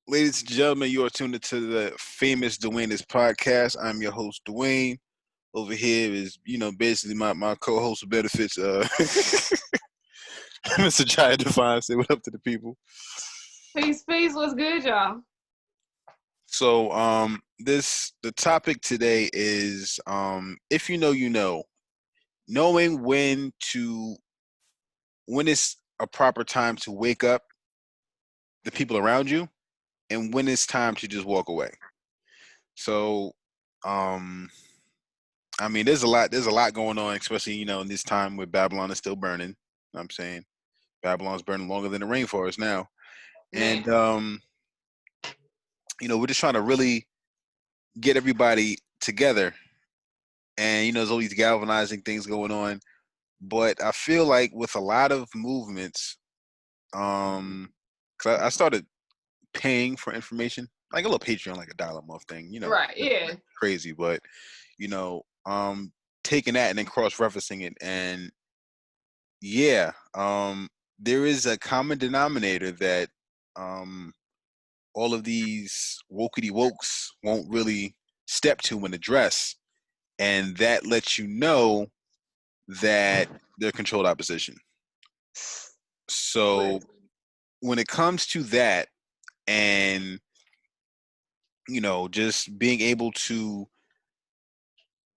Ladies and gentlemen, you are tuned into the famous Dwayne's podcast. I'm your host, Dwayne. Over here is, basically my co-host of benefits, Mr. Ajaya Divine. Say what up to the people. Peace, peace. What's good, y'all? So, the topic today is, if you know, you know, knowing when it's a proper time to wake up the people around you, and when it's time to just walk away. So, um, I mean, there's a lot going on, especially, in this time where Babylon is still burning. You know what I'm saying Babylon's burning longer than the rainforest now. Man. And we're just trying to really get everybody together. And there's all these galvanizing things going on. But I feel like with a lot of movements, 'cause I started paying for information, like a little Patreon, like $1 a month thing, Right, yeah. crazy. But you know, um, taking that and then cross referencing it, and yeah, there is a common denominator that um all of these wokey wokes won't really step to and address, and that lets you know that they're controlled opposition. So Listen. when it comes to that, and just being able to,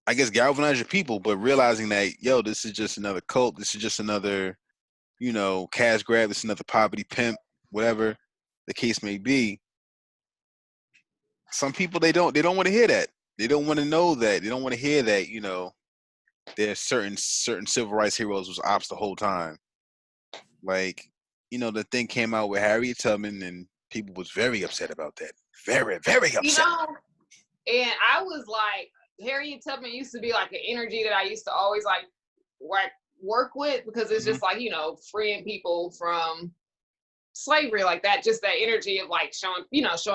I guess, galvanize your people, but realizing that, yo, this is just another cult, this is just another, cash grab, this is another poverty pimp, whatever the case may be. Some people, they don't want to hear that. They don't want to know that. They don't want to hear that, there's certain civil rights heroes was ops the whole time. Like, the thing came out with Harriet Tubman, and people was very upset about that. Very, very You upset. know, and I was like, Harriet Tubman used to be like an energy that I used to always like work with, because it's Mhm. just like, freeing people from slavery like that, just that energy of like showing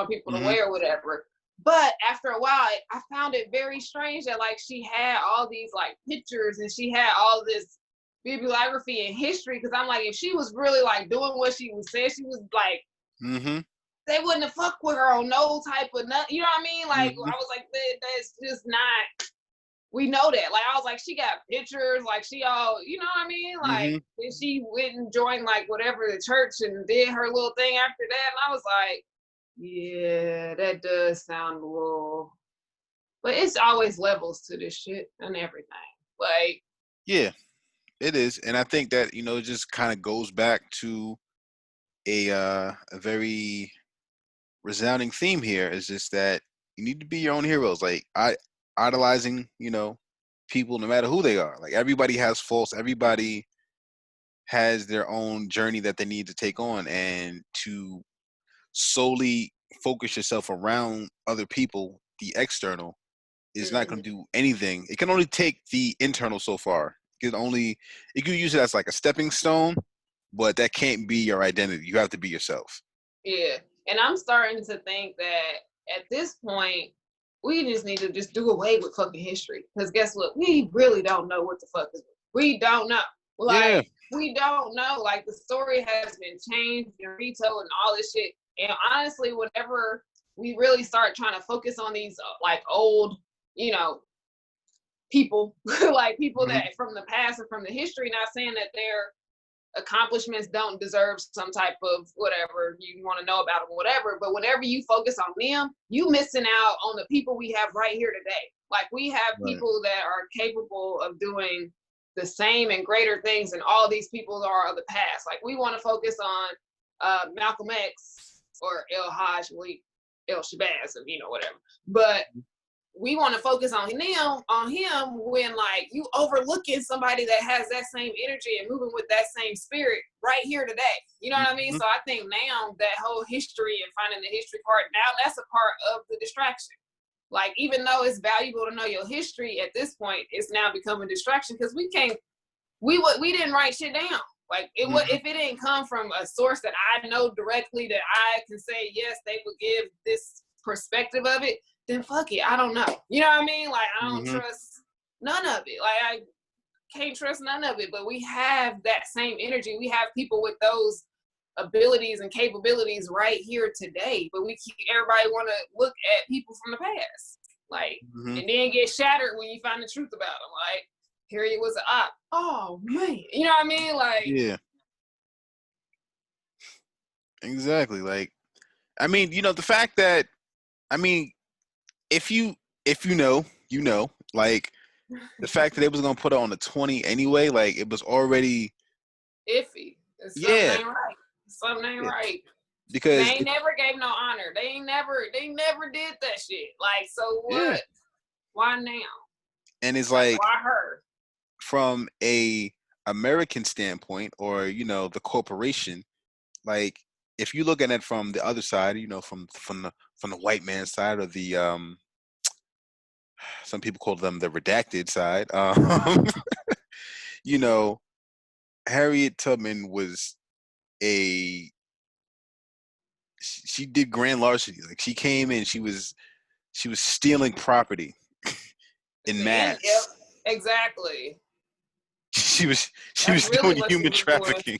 people the Mhm. way or whatever. But after a while, I found it very strange that like she had all these like pictures and she had all this bibliography and history, because I'm like, if she was really like doing what she was saying she was like, Mhm. they wouldn't have fucked with her on no type of nothing. You know what I mean? Like, Mhm. I was like, that's just not. We know that. Like, I was like, she got pictures. Like, she all, you know what I mean? Like, Mhm. then she went and joined like whatever the church and did her little thing after that. And I was like, yeah, that does sound a little. But it's always levels to this shit and everything. Like, Yeah, it is, and I think that it just kind of goes back to a very resounding theme here. Is just that you need to be your own heroes. Like, idolizing, people, no matter who they are. Like, everybody has faults. Everybody has their own journey that they need to take on, and to solely focus yourself around other people, the external, is not going mm, to do anything. It can only take the internal so far. You can use it as like a stepping stone, but that can't be your identity. You have to be yourself. yeah. And I'm starting to think that at this point, we just need to just do away with fucking history. Because guess what? We really don't know what the fuck is. We don't know. Yeah. Like, we don't know. Like, the story has been changed and retold and all this shit. And honestly, whenever we really start trying to focus on these like old, you know, people, like people Hmm. that from the past or from the history, not saying that they're accomplishments don't deserve some type of whatever you want to know about them, whatever. But whenever you focus on them, you missing out on the people we have right here today. Like, we have Right. people that are capable of doing the same and greater things than all these people are of the past. Like, we want to focus on Malcolm X or El Haj, El Shabazz, or whatever. But we want to focus on him when like you overlooking somebody that has that same energy and moving with that same spirit right here today. You know what I mean? Hmm. So I think now that whole history and finding the history part, now that's a part of the distraction. Like, even though it's valuable to know your history, at this point it's now becoming a distraction, because we didn't write shit down. Like, Hmm. if it didn't come from a source that I know directly, that I can say yes, they would give this perspective of it, then fuck it, I don't know. You know what I mean? Like, I don't Hmm. trust none of it. Like, I can't trust none of it. But we have that same energy. We have people with those abilities and capabilities right here today, but everybody want to look at people from the past, like, Mm-hmm. and then get shattered when you find the truth about them. Like, Harriet was an op. Oh man, you know what I mean? Like, Yeah, exactly. Like, I mean, the fact that, I mean, if you know, like the fact that they was gonna put it on the 20 anyway, like it was already, iffy. Something yeah, ain't right. Something ain't yeah, right. They because ain't never gave no honor. They never did that shit. Like, so yeah, what? Why now? and it's Like, like why her? from a American standpoint, or the corporation, like if you look at it from the other side, from the white man's side, or the some people call them the redacted side. You know, Harriet Tubman was a she did grand larceny. Like she came in, she was stealing property in Yep, mass. exactly. She That's was really doing what she human was doing. trafficking.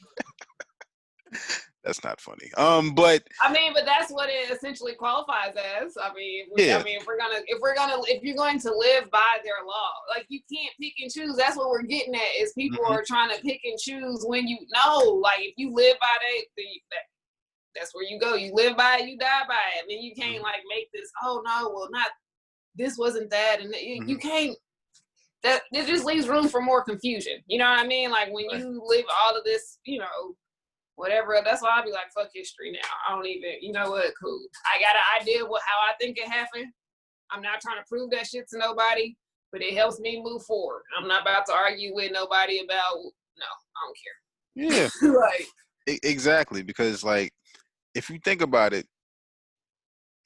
That's not funny. But I mean, but that's what it essentially qualifies as. I mean, yeah, if you're going to live by their law, like you can't pick and choose. That's what we're getting at. Is people hmm are trying to pick and choose when you know, like if you live by that's where you go. You live by it, you die by it. I mean, you can't like make this. Oh no, well not this wasn't that, and you hmm can't. That it just leaves room for more confusion. You know what I mean? Like when right. you live all of this, whatever. That's why I'll be like, fuck history now. I don't even, you know what? Cool. I got an idea how I think it happened. I'm not trying to prove that shit to nobody, but it helps me move forward. I'm not about to argue with nobody about. No, I Yeah, don't care. Like, exactly. Because like if you think about it,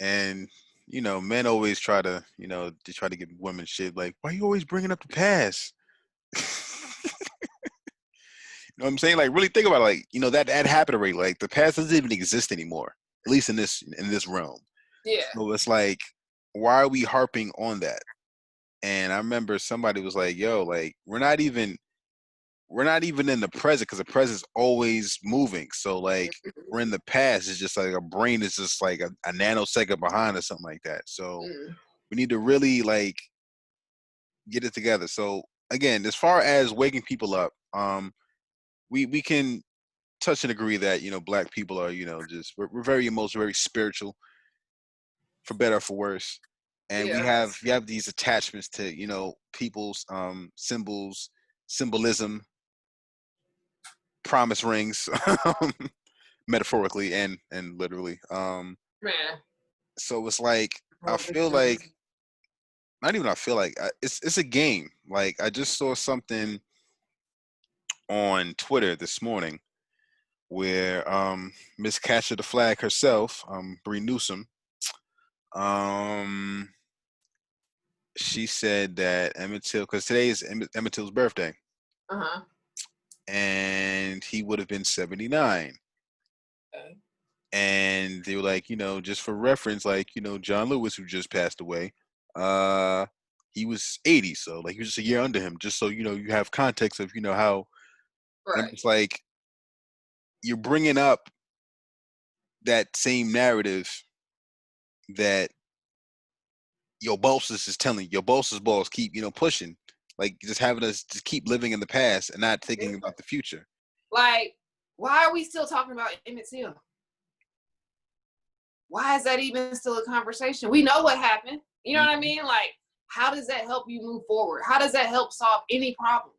and men always try to give women shit like, why you always bringing up the past? You know what I'm saying? Like, really think about it. Like, that happened already. Like, the past doesn't even exist anymore, at least in this realm. yeah, So it's like, why are we harping on that? And I remember somebody was like, "Yo, like, we're not even in the present, because the present's always moving. So like, we're in the past. It's just like our brain is just like a nanosecond behind or something like that. So mm, we need to really like get it together. So again, as far as waking people up, we can touch and agree that black people are just we're very emotional, very spiritual, for better or for worse, and we yeah, have these attachments to people's symbols, symbolism, promise rings, metaphorically and literally. man. So it's like I Well, feel like not even I feel like it's a game. Like I just saw something on Twitter this morning where Miss Catcher the Flag herself, Bree Newsom, um, she said that Emmett Till, because today is Emmett Till's birthday, Uh-huh. and he would have been 79. Okay. And they were like, just for reference, like, John Lewis, who just passed away, uh, he was 80, so like he was just a year under him, just so you have context of how. And I'm Right. just like, you're bringing up that same narrative that your bosses is telling your bosses boss keep pushing, like just having us just keep living in the past and not Yeah. thinking about the future. Like, why are we still talking about Emmett Till? Why is that even still a conversation? We know what happened. You know what I Mm-hmm. mean? Like, how does that help you move forward? How does that help solve any problem?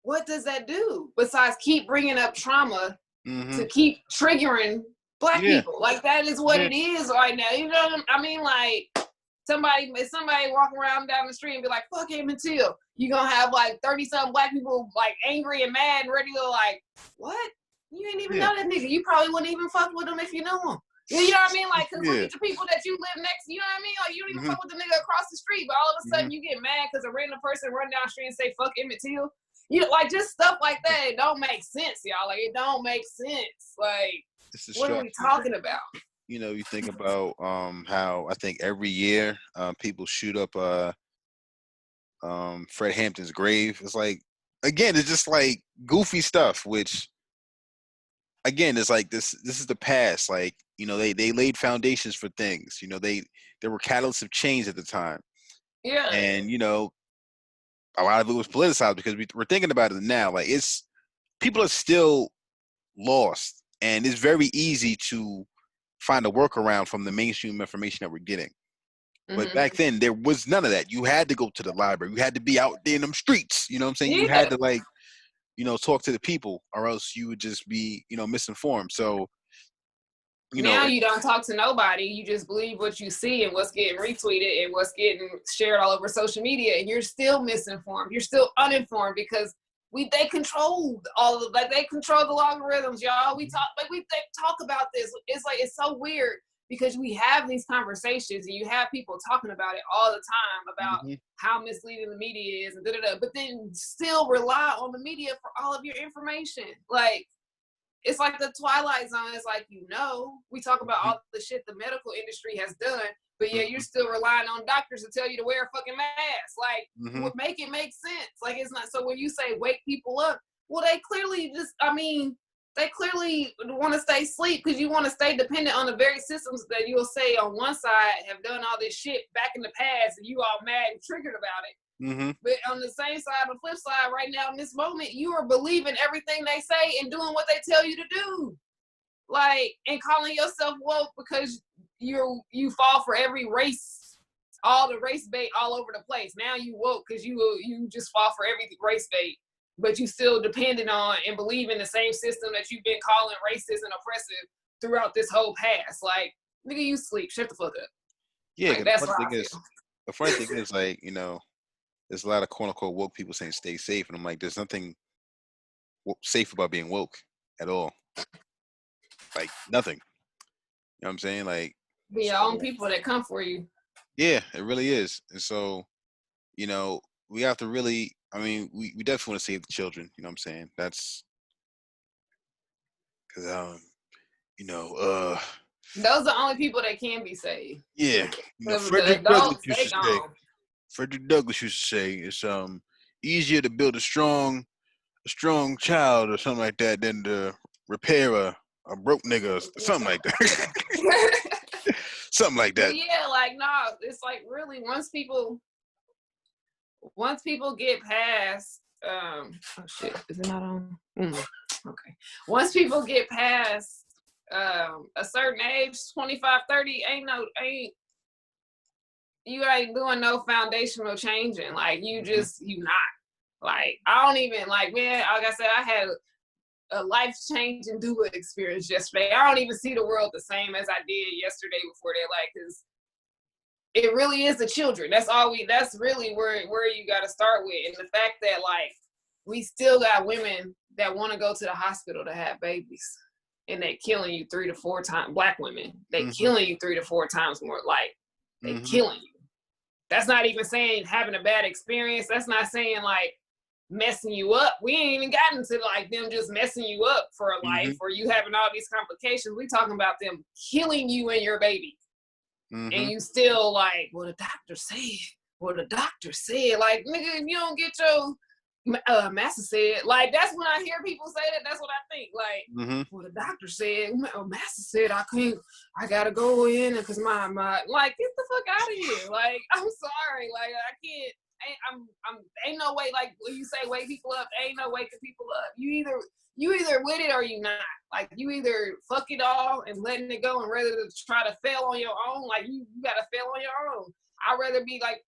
What does that do besides keep bringing up trauma Mm-hmm. to keep triggering black Yeah. people? Like that is what Yeah. it is right now. You know what I mean? Like somebody walk around down the street and be like, fuck him until you're gonna have like 30 something black people like angry and mad and ready to like, what? You ain't even Yeah. know that nigga. You probably wouldn't even fuck with him if you knew him. You know what I mean? Like, cause look Yeah. at the people that you live next. You know what I mean? Like, you don't even Mm-hmm. fuck with the nigga across the street, but all of a Mm-hmm. sudden you get mad because a random person run down the street and say fuck Emmett Till. You know, like just stuff like that. It don't make sense, y'all. Like, it don't make sense. Like, It's what are we distracting. talking about? You think about how I think every year people shoot up Fred Hampton's grave. It's like, again, it's just like goofy stuff, which again, it's like this is the past. Like, you know, they laid foundations for things. You know, there were catalysts of change at the time, Yeah. and you know, a lot of it was politicized because we're thinking about it now. Like, it's people are still lost, and it's very easy to find a workaround from the mainstream information that we're getting. But Mm-hmm. back then, there was none of that. You had to go to the library. You had to be out there in them streets. You know what I'm saying? You had Yeah. to, like, you know, talk to the people, or else you would just be, you know, misinformed. So, you know, Now you don't talk to nobody. You just believe what you see and what's getting retweeted and what's getting shared all over social media, and you're still misinformed. You're still uninformed because they control all of, like, they control the logarithms, y'all. We talk about this. It's like, it's so weird because we have these conversations and you have people talking about it all the time about mm-hmm. how misleading the media is and but then still rely on the media for all of your information. Like, it's like the Twilight Zone. It's like, you know, we talk about Mm-hmm. all the shit the medical industry has done, but yeah, you're Mm-hmm. still relying on doctors to tell you to wear a fucking mask. Like, Mm-hmm. what make it make sense? Like, it's not. So when you say wake people up, well, they clearly just, I mean, they clearly want to stay asleep because you want to stay dependent on the very systems that you'll say on one side have done all this shit back in the past, and you all mad and triggered about it. Mm-hmm. But on the same side, the flip side, right now in this moment, you are believing everything they say and doing what they tell you to do. Like, and calling yourself woke because you fall for every race, all the race bait all over the place. Now you woke because you just fall for every race bait, but you still dependent on and believe in the same system that you've been calling racist and oppressive throughout this whole past. Like, nigga, you sleep. Shut the fuck up. Yeah, Like, 'cause that's how I feel. the funny thing is, like, you know, there's a lot of quote unquote woke people saying stay safe, and I'm like, there's nothing safe about being woke at all. Like, nothing. You know what I'm saying? Like, Be your own so people that come for you. yeah, it really is. And so, you know, we have to really, I mean, we definitely want to save the children. You know what I'm saying? That's because, you know, Those are the only people that can be saved. yeah, you know, The Frederick Douglass adults, used they to say, gone. it's easier to build a strong child or something like that than to repair a broke nigga or something like that. Yeah. Something like But that. yeah, like, nah, it's like, really, once people get past oh shit, is it not on? Okay. Once people get past a certain age, 25, 30, you ain't doing no foundational changing. Like, Mm-hmm. you not. Like, I don't even, like, man, like I said, I had a life-changing doula experience yesterday. I don't even see the world the same as I did yesterday before that. Like, because it really is the children. That's really where you got to start with. And the fact that, like, we still got women that want to go to the hospital to have babies, and they killing you 3 to 4 times. Black women, they Mm-hmm. killing you 3 to 4 times more. Like, they Mm-hmm. killing you. That's not even saying having a bad experience. That's not saying, like, messing you up. We ain't even gotten to, like, them just messing you up for a life Mm-hmm. or you having all these complications. We talking about them killing you and your baby. And Mm-hmm. you still like, well, the doctor said, like, nigga, if you don't get your master said, like, that's when I hear people say that, that's what I think. Like, Mm-hmm. well, the doctor said, master said I can't, I gotta go in because my like, get the fuck out of here. Like, I'm sorry, like, I can't. Ain't no way. Like, when you say wake people up, ain't no waking people up. You either with it or you not. Like, you either fuck it all and letting it go and rather to try to fail on your own. Like, you gotta fail on your own. I'd rather be like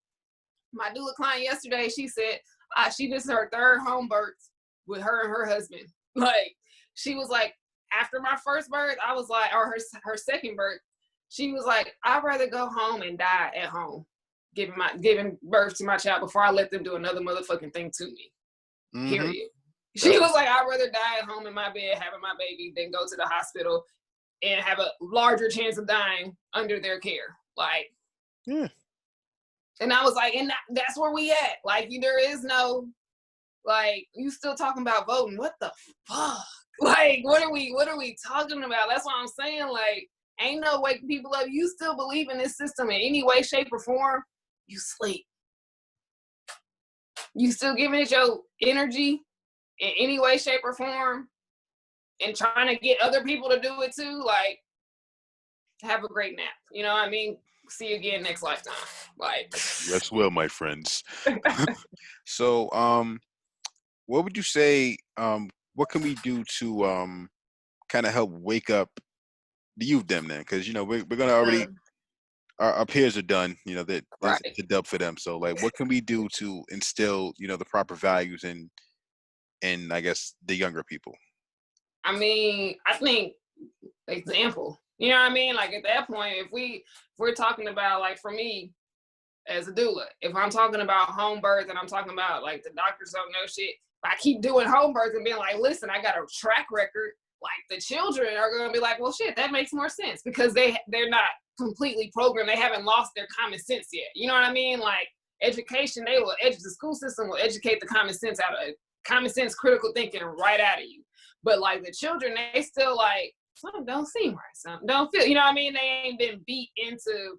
my doula client yesterday. She said she just her third home birth with her and her husband. Like, she was like, after my first birth, I was like, or her second birth, she was like, I'd rather go home and die at home, giving birth to my child before I let them do another motherfucking thing to me. Mm-hmm. Period. She That's was like, I'd rather die at home in my bed having my baby than go to the hospital and have a larger chance of dying under their care. Like, yeah. and I was like, and that's where we at. Like, there is no, like, you still talking about voting. What the fuck? Like, what are we talking about? That's what I'm saying. Like, ain't no waking people up. You still believe in this system in any way, shape, or form, you sleep. You still giving it your energy in any way, shape, or form, and trying to get other people to do it too, like, have a great nap. You know what I mean? See you again next lifetime. Like, Rest well, my friends. So, what would you say? What can we do to kind of help wake up the youth them then? Because we're gonna already our peers are done. That there's right. a dub for them. So, like, what can we do to instill the proper values in I guess the younger people? I mean, I think example. You know what I mean? Like at that point, if we're talking about, like, for me as a doula, if I'm talking about home birth and I'm talking about like the doctors don't know shit, I keep doing home birth and being like, listen, I got a track record. Like the children are going to be like, well, shit, that makes more sense because they're not completely programmed. They haven't lost their common sense yet. You know what I mean? Like education, the school system will educate the common sense out of common sense, critical thinking right out of you. But like the children, they still like, something don't seem right, something don't feel. You know what I mean? They ain't been beat into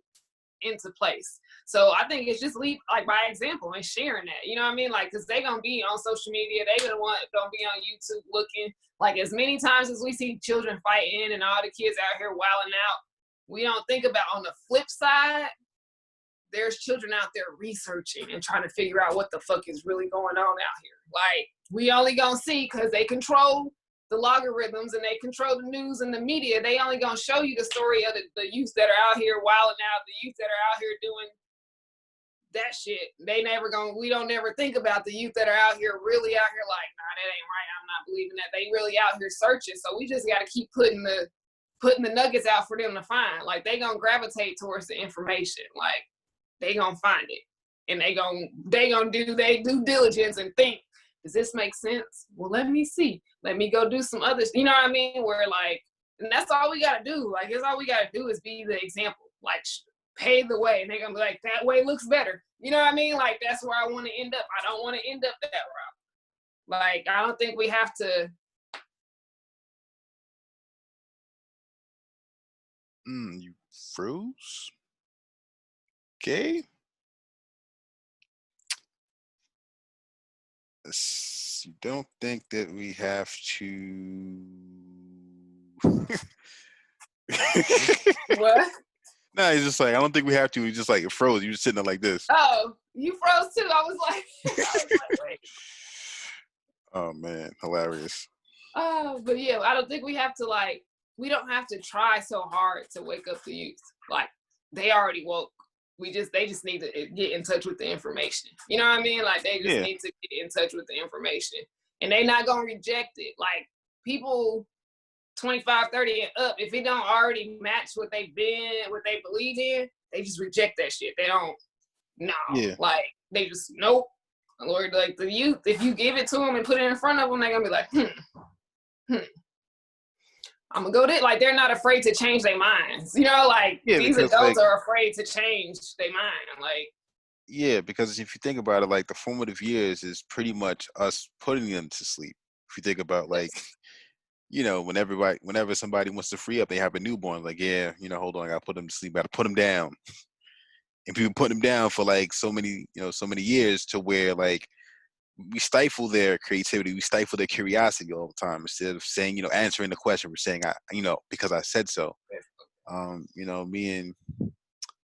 place. So I think it's just lead like by example and sharing that. You know what I mean? Like, because they gonna be on social media, they gonna be on YouTube looking. Like as many times as we see children fighting and all the kids out here wilding out, we don't think about on the flip side, there's children out there researching and trying to figure out what the fuck is really going on out here. Like we only gonna see because they control the logarithms and they control the news and the media. They only gonna show you the story of the youth that are out here wilding out, the youth that are out here doing that shit. We don't never think about the youth that are out here really out here like, nah, that ain't right. I'm not believing that. They really out here searching. So we just gotta keep putting the nuggets out for them to find. Like they gonna gravitate towards the information. Like they gonna find it. And they gonna do their due diligence and think, does this make sense? Well, let me see. Let me go do some others. You know what I mean? Where like, and that's all we gotta do. Like, that's all we gotta do is be the example. Like, pave the way. And they're gonna be like, that way looks better. You know what I mean? Like, that's where I want to end up. I don't want to end up that route. Like, I don't think we have to. You froze? Okay. You don't think that we have to? What? No, he's just like, I don't think we have to. He's just like, it froze. You just sitting there like this. Oh, you froze too. I was like, wait. Oh man, hilarious. Oh, but yeah, I don't think we have to we don't have to try so hard to wake up the youth. Like they already woke. They just need to get in touch with the information. You know what I mean? Like they just need to get in touch with the information. And they not gonna reject it. Like people 25, 30 and up, if it don't already match what they believe in, they just reject that shit. They don't like they just nope. Lord, like the youth, if you give it to them and put it in front of them, they're gonna be like, I'm gonna go there. Like they're not afraid to change their minds. You know, like these adults are afraid to change their mind. Like because if you think about it, like the formative years is pretty much us putting them to sleep. If you think about like, whenever somebody wants to free up, they have a newborn. Like, hold on, I gotta put them to sleep. Gotta put them down. And people put them down for like so many years to where like we stifle their creativity, we stifle their curiosity all the time. Instead of saying, answering the question, we're saying, because I said so. Me and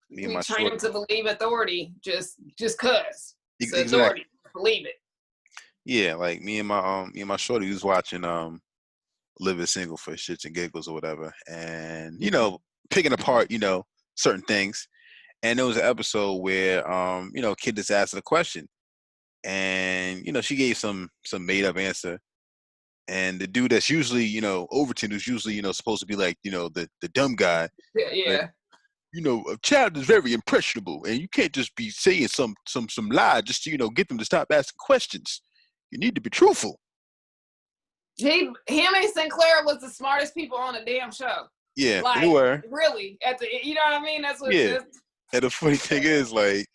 we my train them to believe authority just cause it's exactly. Authority. Believe it. Yeah, like me and my shorty was watching Living Single for shits and giggles or whatever, and picking apart certain things. And there was an episode where kid just asked a question, and she gave some made up answer, and the dude that's usually Overton, who's usually supposed to be like the dumb guy, yeah. A child is very impressionable, and you can't just be saying some lie just to get them to stop asking questions. You need to be truthful. Him and Sinclair was the smartest people on the damn show. Yeah, like, they were. Really, you know what I mean? That's what. Yeah. And the funny thing is, like,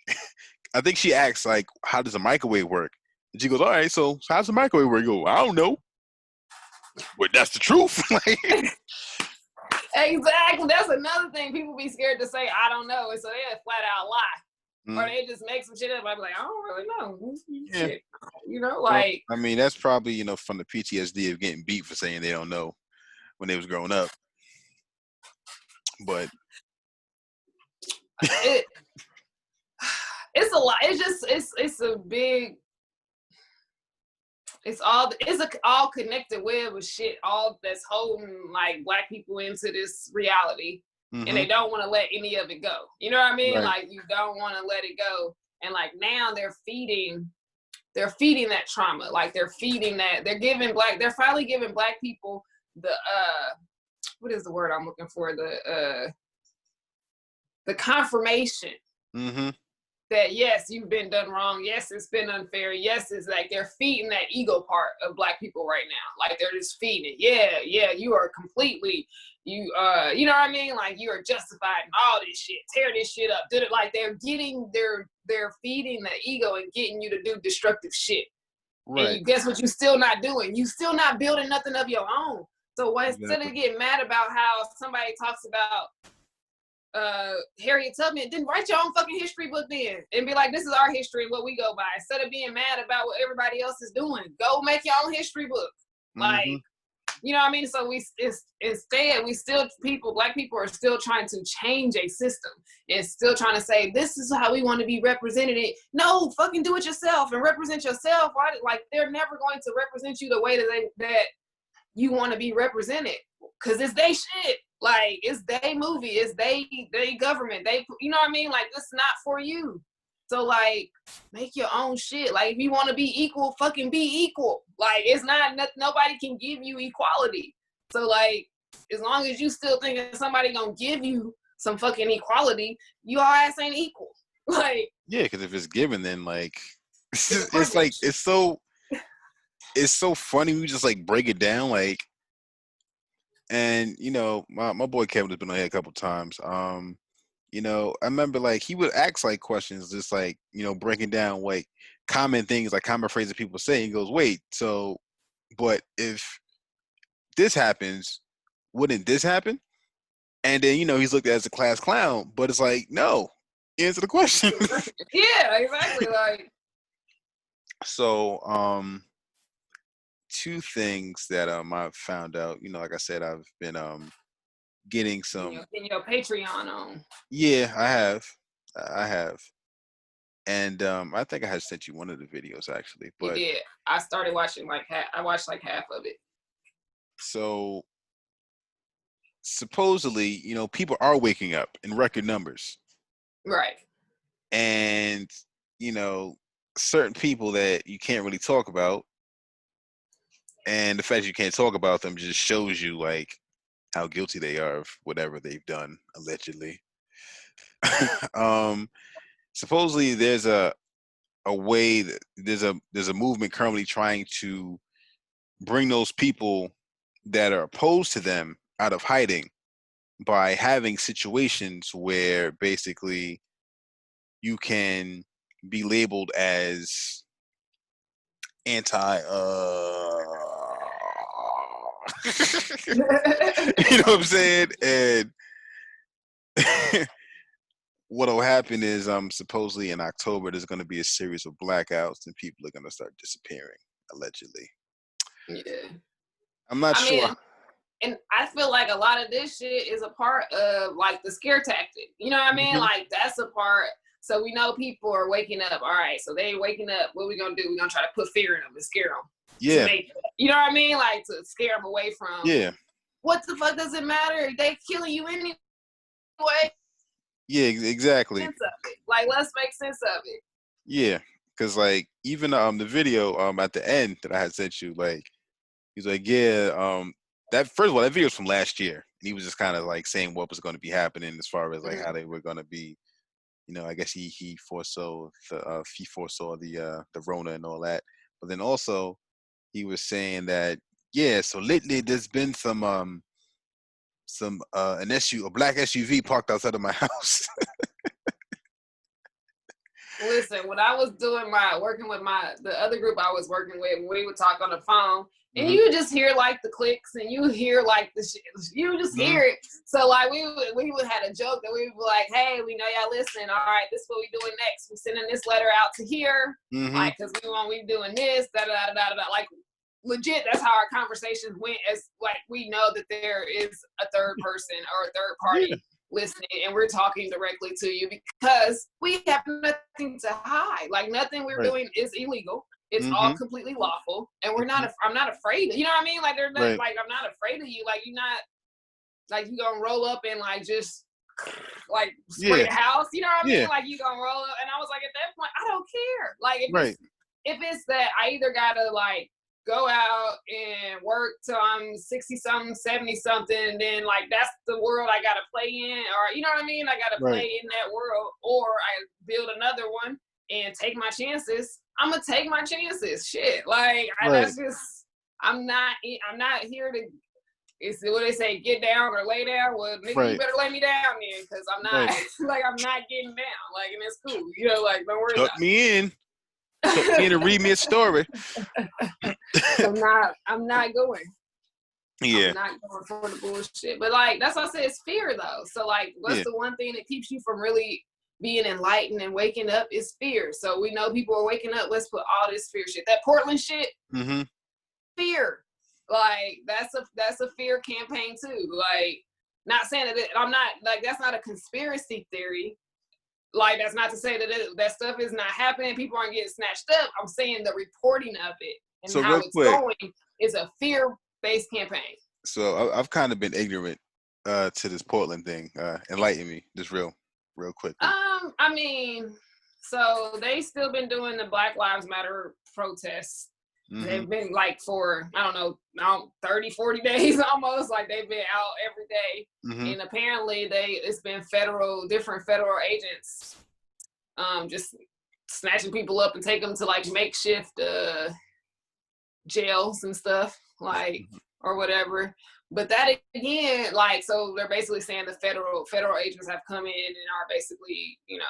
I think she asks, like, how does a microwave work? And she goes, all right, so how's the microwave work? You go, I don't know. But that's the truth. Exactly. That's another thing. People be scared to say, I don't know. And so they flat out lie. Or they just make some shit up. I be like, I don't really know. Yeah. Shit. Like. Well, I mean, that's probably, from the PTSD of getting beat for saying they don't know. when they was growing up. But it it's a lot. It's just it's a big. It's all connected web of shit. All that's holding like Black people into this reality, and mm-hmm. they don't want to let any of it go. You know what I mean? Right. Like you don't want to let it go, and like now they're feeding that trauma. Like they're feeding that. They're finally giving Black people the what is the word I'm looking for? The confirmation. Mm-hmm. That yes, you've been done wrong. Yes, it's been unfair. Yes, it's like they're feeding that ego part of Black people right now. Like they're just feeding it. Yeah, you are completely, you know what I mean? Like you are justified in all this shit. Tear this shit up. Did it like they're feeding the ego and getting you to do destructive shit. And Right. you guess what you still not doing? You still not building nothing of your own. So instead Exactly. of getting mad about how somebody talks about Harriet Tubman, then write your own fucking history book then and be like, this is our history and what we go by. Instead of being mad about what everybody else is doing, go make your own history book. Like, Mm-hmm. you know what I mean? So instead, Black people are still trying to change a system and still trying to say, this is how we want to be represented. No, fucking do it yourself and represent yourself. Why? Like, they're never going to represent you the way that you want to be represented. Cause it's they shit. Like it's they movie. It's they government. You know what I mean? Like it's not for you. So like make your own shit. Like if you want to be equal, fucking be equal. Like it's not nobody can give you equality. So like as long as you still thinking somebody gonna give you some fucking equality, you all ass ain't equal. Like Yeah, because if it's given, then like it's a it's like privilege. it's so funny. We just like break it down, like, and you know, my boy Kevin has been on here a couple times. You know, I remember like he would ask like questions, just like, you know, breaking down like common things, like common phrases people say. He goes, "Wait, so, but if this happens, wouldn't this happen?" And then, you know, he's looked at as a class clown, but it's like, no, answer the question. Yeah, exactly. Like So, two things that I've found out. You know, like I said, I've been getting some. in your Patreon on. Yeah, I have, and I think I had sent you one of the videos actually. You But did. I started watching I watched like half of it. so supposedly, you know, people are waking up in record numbers, Right. and you know, certain people that you can't really talk about, and the fact you can't talk about them just shows you like how guilty they are of whatever they've done allegedly. um Supposedly there's a way that there's a movement currently trying to bring those people that are opposed to them out of hiding by having situations where basically you can be labeled as anti you know what I'm saying? And what'll happen is supposedly in October there's going to be a series of blackouts and people are going to start disappearing allegedly. Yeah. I'm not I sure. mean, and I feel like a lot of this shit is a part of like the scare tactic. You know what I mean? Mm-hmm. Like that's a part. So we know people are waking up. All right, so they waking up. What we gonna do? We gonna try to put fear in them and scare them to Yeah, make, you know what I mean? Like to scare them away from yeah, what the fuck does it matter? They killing you anyway. yeah, exactly. Sense of it. Like let's make sense of it. Yeah, because like even the video at the end that I had sent you, like he's like, yeah, that first of all that video was from last year, and he was just kind of like saying what was going to be happening as far as like how they were going to be. You know, I guess he foresaw the Rona and all that, but then also he was saying that yeah, so lately there's been some a black SUV parked outside of my house. Listen, when I was doing working with the other group I was working with, we would talk on the phone, and Mm-hmm. you would just hear like the clicks, and you hear like the shit, you just Mm-hmm. hear it. So like we would have a joke that we would be like, hey, we know y'all listening. All right, this is what we doing next. We sending this letter out to here, Mm-hmm. like, cause we doing this, da da da da da. Like legit, that's how our conversations went, as like we know that there is a third person or a third Yeah. party listening and we're talking directly to you because we have nothing to hide. Like nothing we're Right. doing is illegal. It's all Mm-hmm. completely lawful. And we're Mm-hmm. not, I'm not afraid. You know what I mean? Like they're not, Right. like, I'm not afraid of you. Like you're not, like you gonna roll up and like just like spray Yeah. the house. You know what I mean? Yeah. Like you gonna roll up. And I was like, at that point, I don't care. Like Right. if it's that I either gotta like go out and work till I'm 60 something, 70 something, and then like that's the world I gotta play in, or you know what I mean? I gotta Right. play in that world, or I build another one and take my chances. I'm gonna take my chances. Shit. Like Right. that's just I'm not here to it's what they say, get down or lay down. Well, nigga, you Right. better lay me down then, because I'm not Right. like I'm not getting down. Like, and it's cool. You know, like don't worry Tuck about me in. Tuck me in and read me a story. it. I'm not going. Yeah. I'm not going for the bullshit. But like that's what I said, it's fear though. So like what's Yeah. the one thing that keeps you from really being enlightened and waking up is fear. So we know people are waking up. Let's put all this fear shit. That Portland shit, Mm-hmm. fear. Like that's a fear campaign too. Like not saying that I'm not like that's not a conspiracy theory. Like that's not to say that that stuff is not happening. People aren't getting snatched up. I'm saying the reporting of it and So how real it's quick. going is a fear-based campaign. So I've kind of been ignorant to this Portland thing. Enlighten me, just real quickly. I mean, so they still been doing the Black Lives Matter protests. Mm-hmm. They've been like for, I don't know, 30, 40 days almost. Like they've been out every day. Mm-hmm. And apparently it's been different federal agents just snatching people up and take them to like makeshift jails and stuff, like, or whatever. But that again, like, so they're basically saying the federal agents have come in and are basically, you know,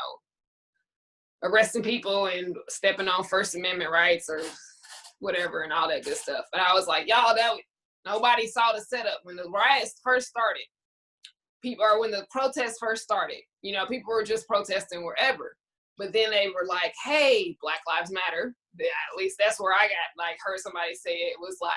arresting people and stepping on First Amendment rights or whatever and all that good stuff. But I was like, y'all, nobody saw the setup when the riots first started. Or when the protests first started, you know, people were just protesting wherever. But then they were like, hey, Black Lives Matter. At least that's where I got, like, heard somebody say it was like,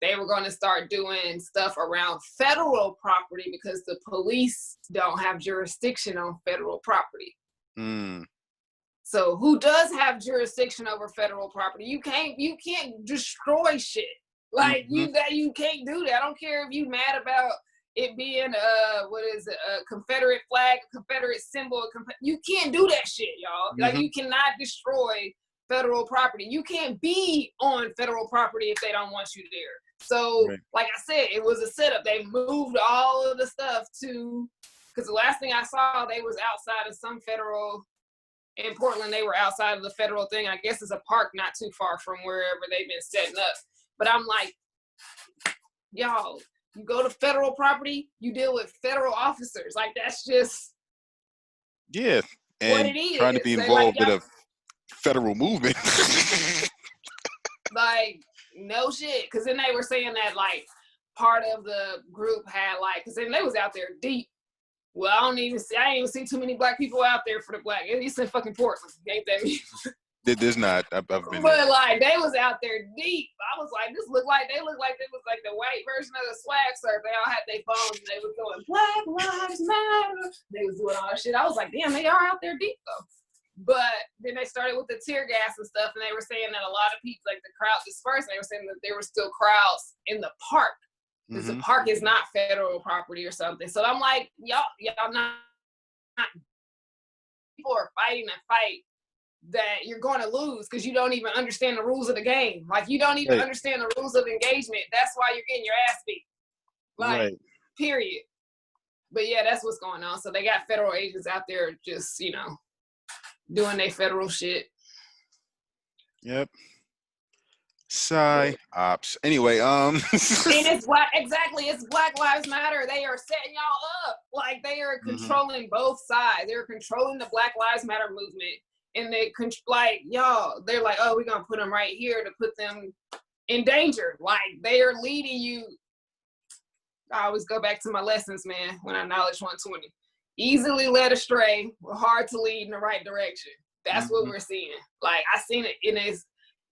they were going to start doing stuff around federal property because the police don't have jurisdiction on federal property. Mm. So who does have jurisdiction over federal property? You can't destroy shit. Like you can't do that. I don't care if you mad about it being a Confederate flag, a Confederate symbol. You can't do that shit, y'all. Mm-hmm. Like you cannot destroy federal property. You can't be on federal property if they don't want you there. So, like I said, it was a setup. They moved all of the stuff because the last thing I saw, they was outside of some federal, in Portland, they were outside of the federal thing. I guess it's a park not too far from wherever they've been setting up. But I'm like, y'all, you go to federal property, you deal with federal officers. Like, that's just and what it is. Trying to be involved in a federal movement. Like, no shit. Because then they were saying that, like, part of the group had, like, because then they was out there deep. Well, I ain't even see too many black people out there for the black. It's in fucking Portland. Ain't that me? There's not. I've been But there. like they was out there deep. I was like, they looked like it was like the white version of the swag surf. They all had their phones and they was going Black Lives Matter. They was doing all that shit. I was like, damn, they are out there deep though. But then they started with the tear gas and stuff, and they were saying that a lot of people, like the crowd dispersed. And they were saying that there were still crowds in the park. Because the park is not federal property or something. So I'm like, y'all not people are fighting a fight that you're going to lose because you don't even understand the rules of the game. Like you don't even understand the rules of engagement. That's why you're getting your ass beat. Like, period. But yeah, that's what's going on. So they got federal agents out there just, you know, doing their federal shit. Yep. Ops. Anyway, and it's it's Black Lives Matter. They are setting y'all up. Like they are controlling both sides. They're controlling the Black Lives Matter movement. And they like y'all, they're like, oh, we're gonna put them right here to put them in danger. Like they are leading you. I always go back to my lessons, man. When I knowledge 120, easily led astray, hard to lead in the right direction. That's what we're seeing. Like I seen it in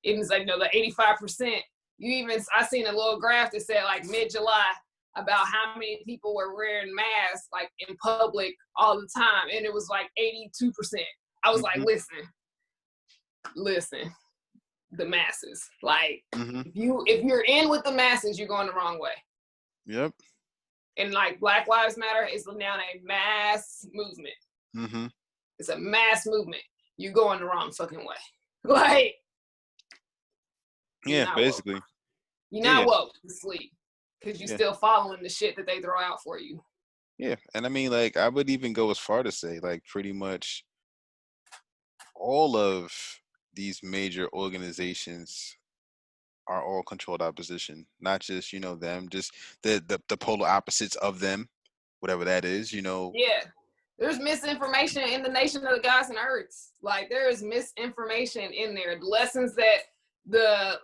it's like, you know, the 85%. I seen a little graph that said like mid-July about how many people were wearing masks like in public all the time, and it was like 82%. I was like, Mm-hmm. listen, the masses. Like, Mm-hmm. if you're in with the masses, you're going the wrong way. Yep. And like Black Lives Matter is now a mass movement. Mm-hmm. It's a mass movement. You're going the wrong fucking way. Like, you're Yeah, not woke. basically. You're Yeah. not woke to sleep because you're Yeah. still following the shit that they throw out for you. Yeah. And I mean, like, I would even go as far to say, like, pretty much all of these major organizations are all controlled opposition, not just, them, just the polar opposites of them, whatever that is, Yeah. There's misinformation in the nation of the gods and earths. Like, there is misinformation in there. Lessons that the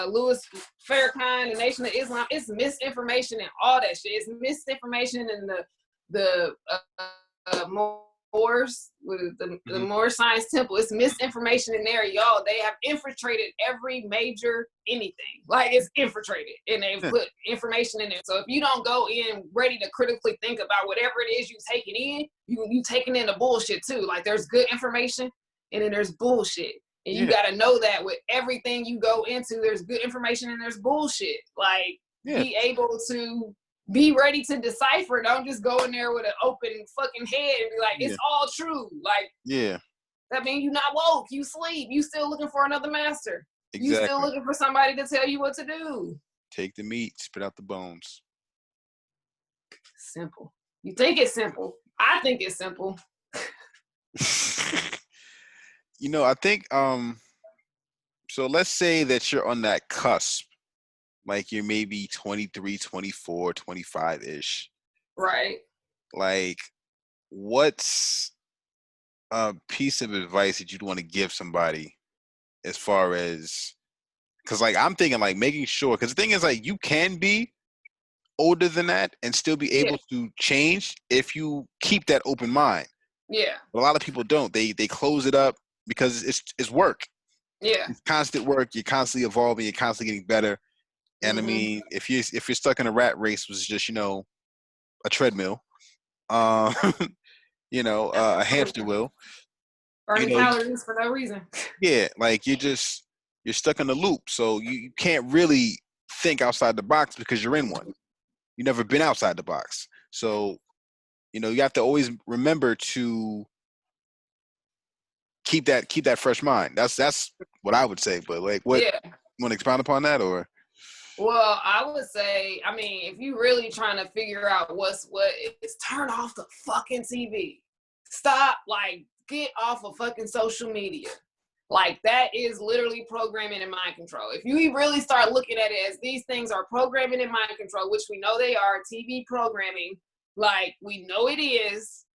Louis Farrakhan, the Nation of Islam, it's misinformation and all that shit. It's misinformation in the Moors, with the Hmm. Moor Science Temple. It's misinformation in there, y'all. They have infiltrated every major anything. Like, it's infiltrated, and they've Yeah. put information in there. So if you don't go in ready to critically think about whatever it is you taking in, you taking in the bullshit too. Like, there's good information, and then there's bullshit. And you Yeah. got to know that with everything you go into, there's good information and there's bullshit. Like, Yeah. be able to be ready to decipher. Don't just go in there with an open fucking head and be like, Yeah. it's all true. Like, Yeah. that means you're not woke. You sleep. You still looking for another master. You still Exactly. looking for somebody to tell you what to do. Take the meat, spit out the bones. Simple. You think it's simple. I think it's simple. I think so let's say that you're on that cusp, like you're maybe 23, 24, 25-ish. Right. Like, what's a piece of advice that you'd want to give somebody as far as, because like I'm thinking like making sure, because the thing is like you can be older than that and still be Yeah. able to change if you keep that open mind. Yeah. But a lot of people don't. They close it up because it's work. Yeah. It's constant work. You're constantly evolving. You're constantly getting better. And I mean, if you're stuck in a rat race, which is just a treadmill, uh, a hamster wheel, you Burning know, calories for no reason. yeah, like you're stuck in a loop. So you can't really think outside the box because you're in one. You've never been outside the box. So, you have to always remember to keep that fresh mind. That's what I would say. But like, what, Yeah. you want to expound upon that, or? Well, I would say, I mean, if you really trying to figure out what is, turn off the fucking TV. Stop, like, get off of fucking social media. Like, that is literally programming and mind control. If you really start looking at it as these things are programming and mind control, which we know they are, TV programming, like, we know it is.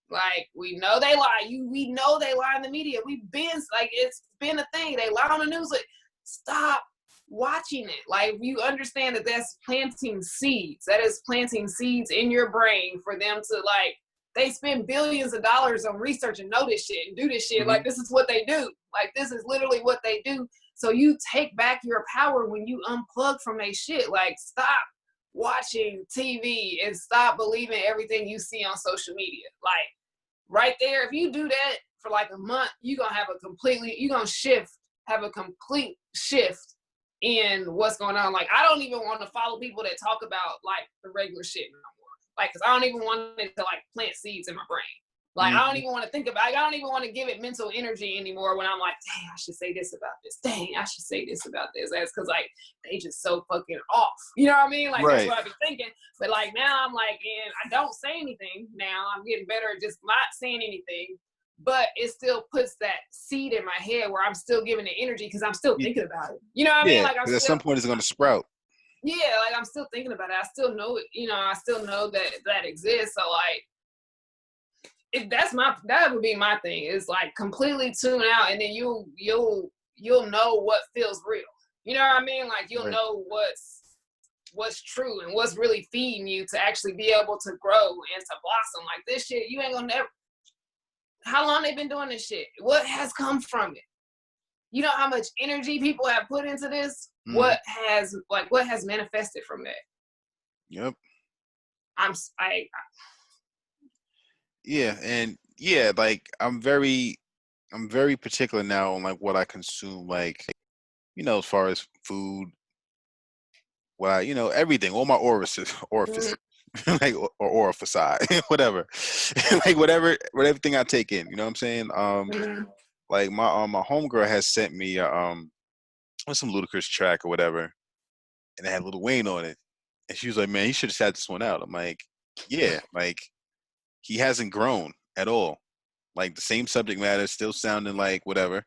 Like, we know they lie. We know they lie in the media. We've been, like, it's been a thing. They lie on the news. Like, stop watching it. Like, you understand that that's planting seeds. That is planting seeds in your brain for them to, like, they spend billions of dollars on research and know this shit and do this shit. Mm-hmm. Like, this is what they do. Like, this is literally what they do. So you take back your power when you unplug from that shit. Like, stop watching TV and stop believing everything you see on social media. Like, right there, if you do that for like a month, you're gonna have a complete shift in what's going on. Like, I don't even want to follow people that talk about like the regular shit no more. Like, because I don't even want it to like plant seeds in my brain. Like, I don't even want to think about it. I don't even want to give it mental energy anymore when I'm like, dang, I should say this about this. Dang, I should say this about this. That's because, like, they just so fucking off. You know what I mean? Like, Right. that's what I be thinking. But, like, now I'm like, and I don't say anything now. I'm getting better at just not saying anything. But it still puts that seed in my head where I'm still giving it energy because I'm still thinking about it. You know what I mean? Like, at some point it's going to sprout. Yeah, like, I'm still thinking about it. I still know it. I still know that exists. So, like, that would be my thing, is like completely tune out, and then you'll know what feels real. You know what I mean? Like, you'll know what's true and what's really feeding you to actually be able to grow and to blossom. Like, this shit, you ain't gonna never. How long they been doing this shit? What has come from it? You know how much energy people have put into this? Mm-hmm. what has manifested from that? Yep. I'm I Yeah, and yeah, like I'm very particular now on like what I consume, like, as far as food, what I, everything, all my orifices, like or orifice, whatever, like whatever thing I take in, you know what I'm saying? mm-hmm. Like my homegirl has sent me some ludicrous track or whatever, and it had Lil Wayne on it, and she was like, "Man, he should have sat this one out." I'm like, "Yeah, like he hasn't grown at all. Like the same subject matter, still sounding like whatever."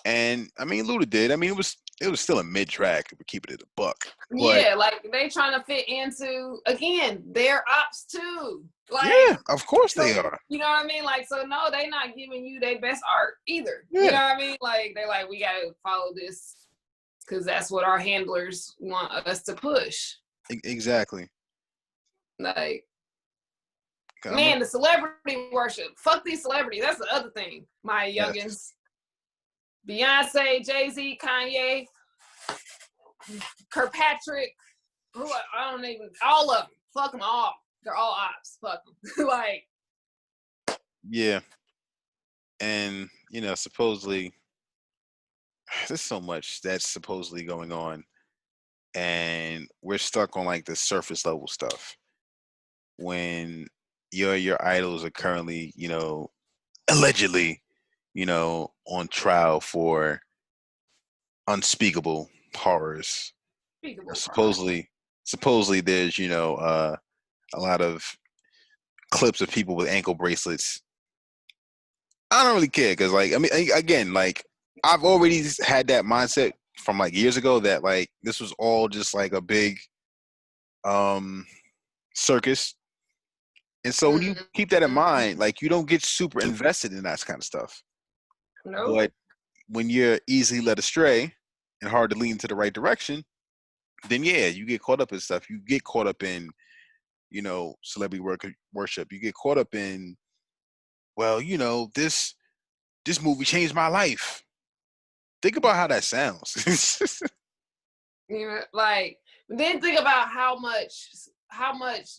And I mean, Luda did. I mean, it was still a mid track if we keep it at a buck. But Yeah, like they trying to fit into, again, their ops too. Like, yeah, of course so they are. you know what I mean? Like, so no, they not giving you their best art either. You know Yeah, what I mean? Like they're like, we gotta follow this because that's what our handlers want us to push. exactly. Like, I'm a, man, the celebrity worship. Fuck these celebrities. That's the other thing. My yes, youngins. Beyonce, Jay-Z, Kanye, Kirkpatrick, who I don't even, all of them. Fuck them all. They're all ops. Fuck them. Like, yeah, and supposedly there's so much that's supposedly going on, and we're stuck on like the surface level stuff when your idols are currently, allegedly, on trial for unspeakable horrors. unspeakable crime. Supposedly there's, a lot of clips of people with ankle bracelets. I don't really care because, like, I mean, again, like, I've already had that mindset from like years ago that like this was all just like a big um circus. And so when you keep that in Mm-hmm. mind, like you don't get super invested in that kind of stuff. Nope. But when you're easily led astray and hard to lean to the right direction, then yeah, you get caught up in stuff. You get caught up in, celebrity worship. You get caught up in, well, this movie changed my life. Think about how that sounds. You know, like, then think about how much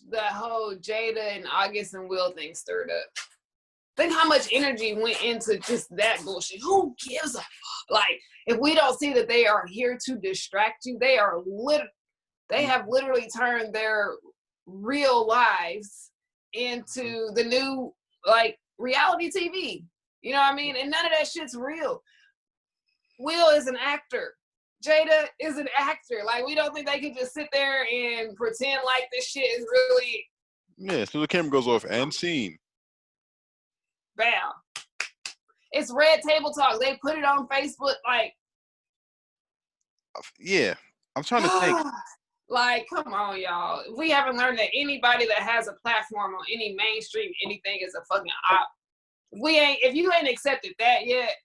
the whole Jada and August and Will thing stirred up. Think how much energy went into just that bullshit. Who gives a fuck? Like, if we don't see that they are here to distract you, they have literally turned their real lives into the new, like, reality TV. You know what I mean? And none of that shit's real. Will is an actor. Jada is an actor. Like, we don't think they can just sit there and pretend like this shit is really Yeah, so the camera goes off and scene. bad. It's Red Table Talk. They put it on Facebook. Like, Yeah, I'm trying to think. like, come on, y'all. We haven't learned that anybody that has a platform on any mainstream anything is a fucking op. If you ain't accepted that yet,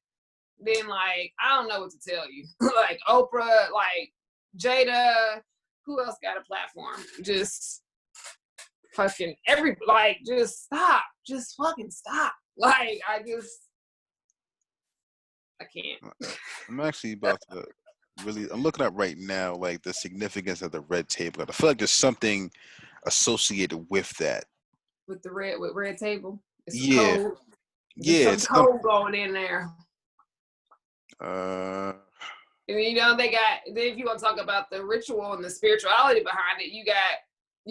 then like I don't know what to tell you. Like Oprah, like Jada, who else got a platform? Just fucking just stop. Just fucking stop. Like I can't. I'm actually about to I'm looking up right now like the significance of the red table. I feel like there's something associated with that. With red table. It's a Yeah, code. There's yeah, some it's some. code going in there. Uh, And they got, then if you want to talk about the ritual and the spirituality behind it, you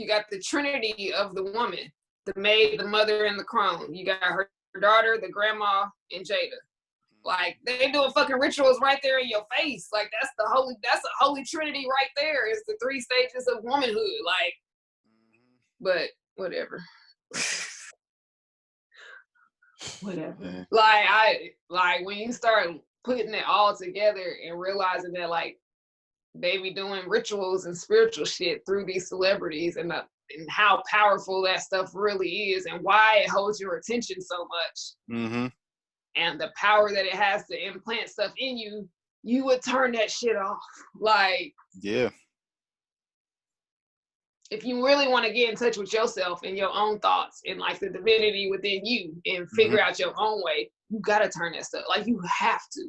got the trinity of the woman, the maid, the mother, and the crone. You got her daughter, the grandma, and Jada. Like, they doing fucking rituals right there in your face. Like, that's a holy trinity right there. It's the three stages of womanhood. Like, but whatever. Whatever. yeah, Like when you start putting it all together and realizing that like they be doing rituals and spiritual shit through these celebrities and how powerful that stuff really is and why it holds your attention so much mm-hmm. and the power that it has to implant stuff in you, you would turn that shit off. Like, Yeah, if you really want to get in touch with yourself and your own thoughts and like the divinity within you and mm-hmm. figure out your own way, you gotta turn that stuff. Like, you have to.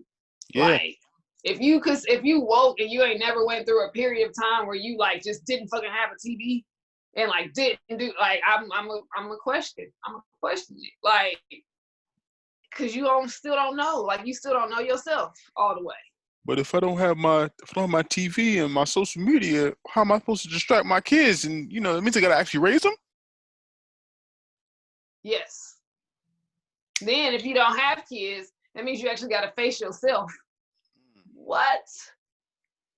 Yeah. Like, If you woke and you ain't never went through a period of time where you like just didn't fucking have a TV and like didn't do like I'm a question. I'm a question it. Like, cause you still don't know. Like you still don't know yourself all the way. But if I don't have my TV and my social media, how am I supposed to distract my kids? And it means I gotta actually raise them. Yes. Then if you don't have kids, that means you actually gotta face yourself. What?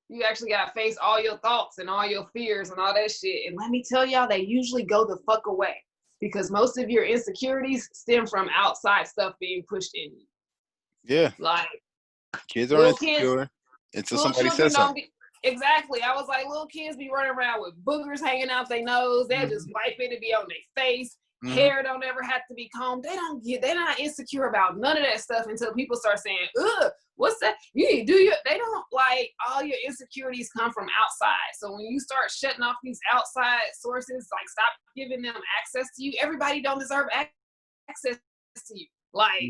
You actually gotta face all your thoughts and all your fears and all that shit. And let me tell y'all, they usually go the fuck away because most of your insecurities stem from outside stuff being pushed in you. Yeah. Like Kids are little kids, insecure until little somebody children says don't something. be exactly. I was like, little kids be running around with boogers hanging out their nose. They Mm-hmm. just wipe it to be on their face. Mm-hmm. Hair don't ever have to be combed. They're not insecure about none of that stuff until people start saying, ugh, what's that? They don't like all your insecurities come from outside. So when you start shutting off these outside sources, like stop giving them access to you, everybody don't deserve access to you. Like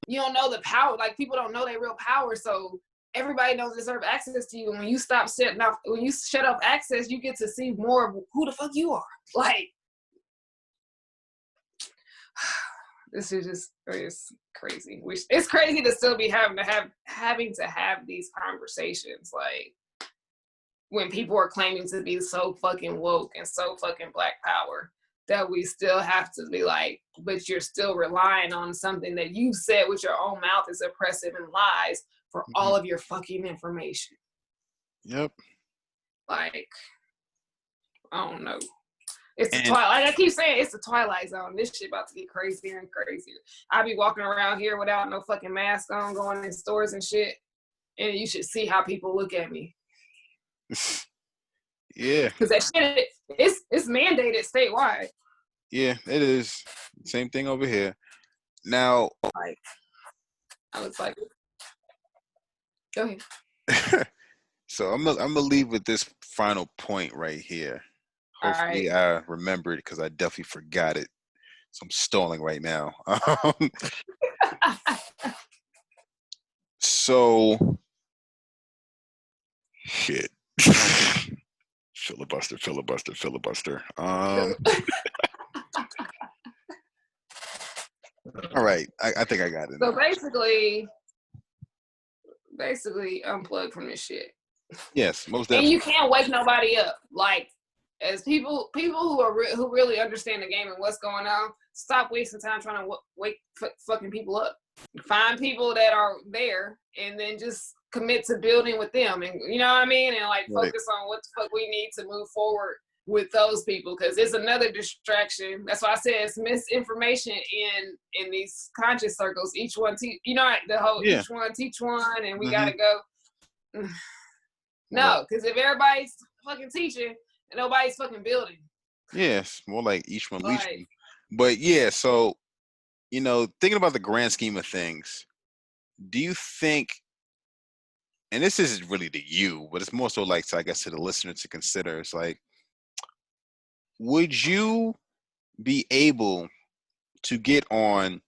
you don't know the power, like people don't know their real power. So everybody don't deserve access to you. And when you shut off access, you get to see more of who the fuck you are. Like this is just it's crazy. It's crazy to still be having to have these conversations. Like when people are claiming to be so fucking woke and so fucking black power, that we still have to be like, but you're still relying on something that you said with your own mouth is oppressive and lies for all of your fucking information. Yep. Like, I don't know. It's the twilight. Like I keep saying, it's the Twilight Zone. This shit about to get crazier and crazier. I be walking around here without no fucking mask on, going in stores and shit, and you should see how people look at me. Yeah. Because that shit, it's mandated statewide. Yeah, it is. Same thing over here. Now, like, I was like, go ahead. So I'm gonna leave with this final point right here. Hopefully, I remember it because I definitely forgot it. So I'm stalling right now. So, shit. Filibuster. All right. I think I got it So now. basically unplug from this shit. Yes, most definitely. And you can't wake nobody up. Like, as people who really understand the game and what's going on, stop wasting time trying to wake fucking people up. Find people that are there and then just commit to building with them, and you know what I mean, and like focus on what the fuck we need to move forward with those people, because it's another distraction. That's why I said it's misinformation in these conscious circles. Each one teach, the whole each one teach one, and we gotta go. No, because if everybody's fucking teaching and nobody's fucking building. Yes, more like each one leach one. But yeah, so thinking about the grand scheme of things, do you think, and this isn't really to you, but it's more so like, I guess, to the listener to consider, it's like, would you be able to get on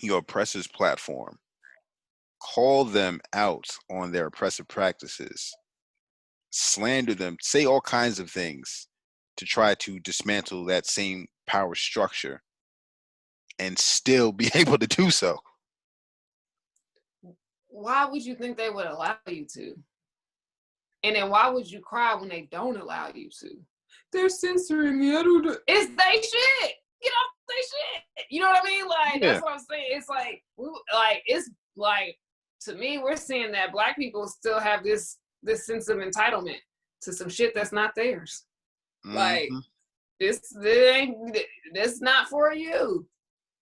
your oppressor's platform, call them out on their oppressive practices, slander them, say all kinds of things to try to dismantle that same power structure, and still be able to do so? Why would you think they would allow you to? And then why would you cry when they don't allow you to? They're censoring me. It's they shit. Get off they shit. You know what I mean? Like, that's what I'm saying. It's like, to me, we're seeing that Black people still have this sense of entitlement to some shit that's not theirs. Like, this not for you.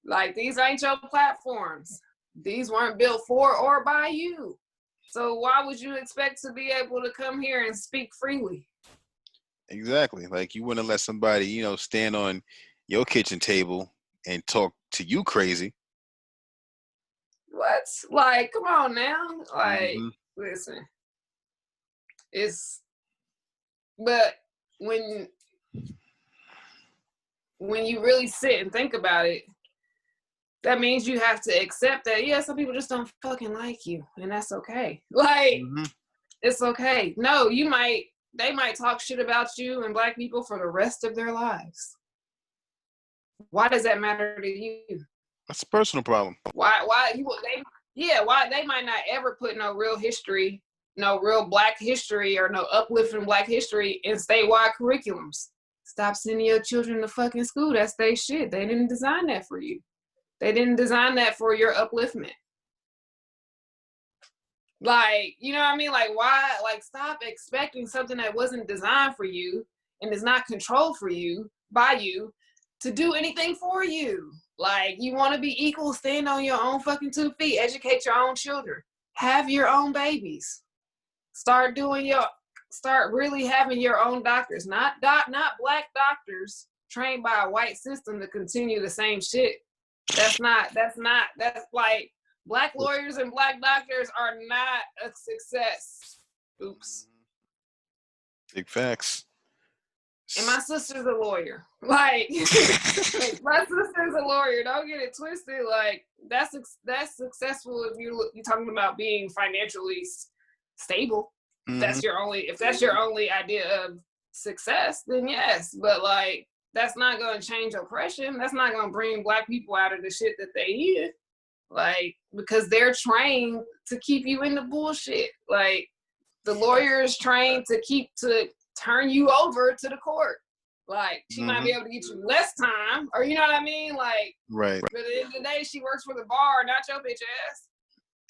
Like, these ain't your platforms. These weren't built for or by you. So why would you expect to be able to come here and speak freely? Exactly. Like, you wouldn't let somebody, stand on your kitchen table and talk to you crazy. What? Like, come on now. Like, listen. But when you really sit and think about it, that means you have to accept that, yeah, some people just don't fucking like you, and that's okay. Like, Mm-hmm. it's okay. No, they might talk shit about you and black people for the rest of their lives. Why does that matter to you? That's a personal problem. Why they might not ever put no real history, no real black history or no uplifting black history in statewide curriculums. Stop sending your children to fucking school. That's their shit. They didn't design that for you. They didn't design that for your upliftment. Like, you know what I mean? Like, why? Like, stop expecting something that wasn't designed for you and is not controlled for you by you to do anything for you. Like, you want to be equal, stand on your own fucking 2 feet, educate your own children, have your own babies, start really having your own doctors, not black doctors trained by a white system to continue the same shit. That's like, black lawyers and black doctors are not a success. Oops. Big facts. And my sister's a lawyer. Like, my sister's a lawyer. Don't get it twisted. Like, that's successful if you're talking about being financially stable. Mm-hmm. If that's your only idea of success, then yes. But like, that's not going to change oppression. That's not going to bring black people out of the shit that they in. Like, because they're trained to keep you in the bullshit. Like, the lawyer is trained to turn you over to the court. Like, she might be able to get you less time, or you know what I mean? Like, right. But at the end of the day, she works for the bar, not your bitch ass.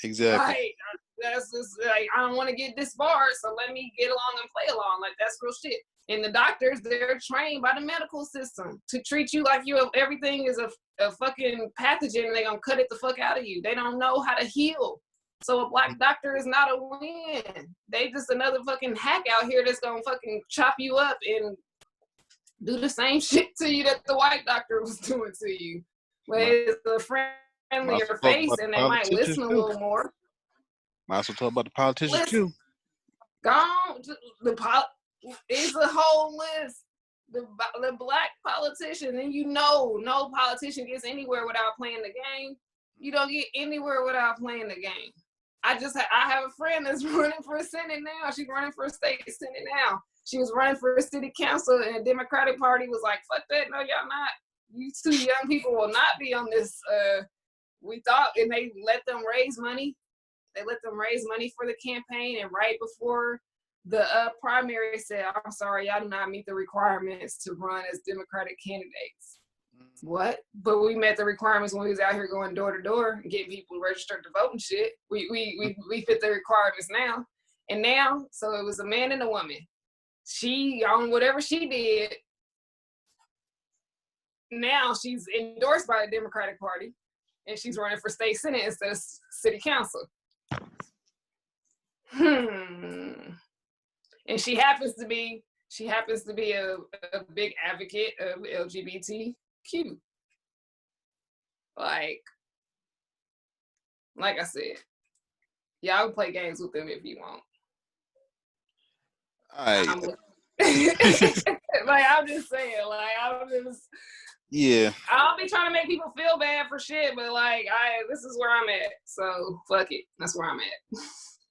Exactly. Like, that's just like, I don't want to get disbarred, so let me get along and play along. Like, that's real shit. And the doctors, they're trained by the medical system to treat you like everything is a fucking pathogen, and they're gonna cut it the fuck out of you. They don't know how to heal. So a black doctor is not a win. They just another fucking hack out here that's gonna fucking chop you up and do the same shit to you that the white doctor was doing to you. But it's a friendlier face, and they might listen a little more. Might as well talk about the politicians too. It's a whole list. The black politician, and no politician gets anywhere without playing the game. You don't get anywhere without playing the game. I have a friend that's running for Senate now. She's running for state Senate now. She was running for city council, and the Democratic Party was like, fuck that, no, y'all not. You 2 young people will not be on this. We thought, and they let them raise money. They let them raise money for the campaign, and right before the primary said, I'm sorry, y'all do not meet the requirements to run as Democratic candidates. What? But we met the requirements when we was out here going door to door and getting people registered to vote and shit. We fit the requirements now. And now, so it was a man and a woman. She, on whatever she did, now she's endorsed by the Democratic Party, and she's running for state Senate instead of city council. And she happens to be a big advocate of LGBTQ. Like I said, y'all can play games with them if you want. Like, I'm just saying, yeah. I don't be trying to make people feel bad for shit, but like, this is where I'm at. So fuck it, that's where I'm at.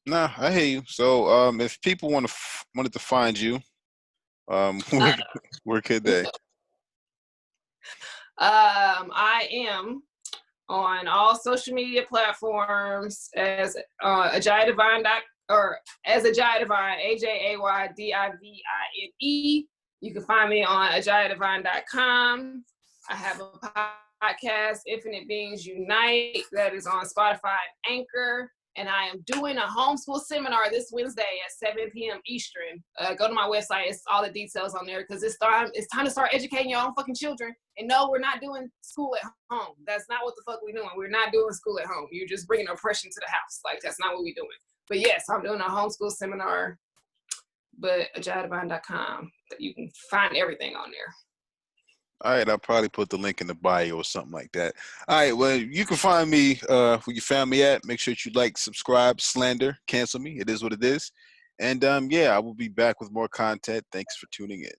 Nah, I hear you. So, if people wanted to find you, where could they? I am on all social media platforms as Ajaya Divine as Ajaya Divine, AJAYDIVINE. You can find me on ajayadivine.com. I have a podcast, Infinite Beings Unite, that is on Spotify and Anchor. And I am doing a homeschool seminar this Wednesday at 7 p.m. Eastern. Go to my website. It's all the details on there, because it's time to start educating your own fucking children. And no, we're not doing school at home. That's not what the fuck we're doing. We're not doing school at home. You're just bringing oppression to the house. Like, that's not what we're doing. But yes, I'm doing a homeschool seminar, but ajayadivine.com. You can find everything on there. All right, I'll probably put the link in the bio or something like that. All right, well, you can find me where you found me at. Make sure you like, subscribe, slander, cancel me. It is what it is. And yeah, I will be back with more content. Thanks for tuning in.